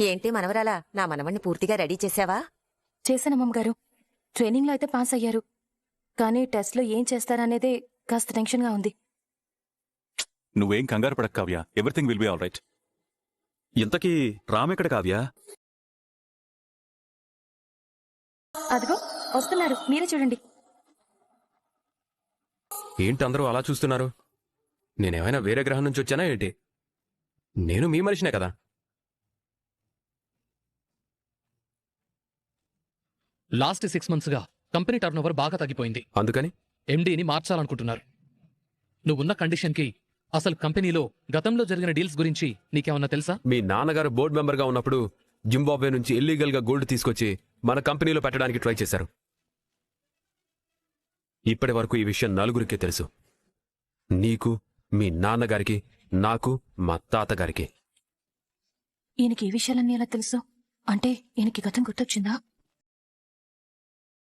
ఏంటి మనవరాలా, నా మనవణ్ణి పూర్తిగా రెడీ చేసావా? చేశానమ్మగారు. ట్రైనింగ్లో అయితే పాస్ అయ్యారు. కానీ టెస్ట్లో ఏం చేస్తారనేదే కాస్త టెన్షన్గా ఉంది. నువ్వేం కంగారు పడక Kavya, everything will be all right. ఇంతకీ రామెక్కడ కావ్య? అదిగో వస్తున్నారు, మీరే చూడండి. ఏంటి అందరూ అలా చూస్తున్నారు? నేనేమైనా వేరే గ్రహం నుంచి వచ్చానా ఏంటి? నేను మీ మనిషినే కదా. లాస్ట్ 6 monthsగా కంపెనీ టర్నోవర్ బాగా తగ్గిపోయింది. అందుకని ఎండీని మార్చాలనుకుంటున్నారు. నువ్వున్న కండిషన్కి అసలు కంపెనీలో గతంలో జరిగిన డీల్స్ గురించి నీకేమన్నా తెలుసా? మీ నాన్నగారు బోర్డు మెంబర్గా ఉన్నప్పుడు జింబాబ్వే నుంచి ఇల్లీగల్గా గోల్డ్ తీసుకొచ్చి మన కంపెనీలో పెట్టడానికి ట్రై చేశారు. ఇప్పటి వరకు ఈ విషయం నలుగురికే తెలుసు. నీకు, మీ నాన్నగారికి, నాకు, మా తాతగారికి. ఈయనకి ఈ విషయాలన్నీ ఎలా తెలుసు? అంటే ఈయనకి గతం గుర్తొచ్చిందా?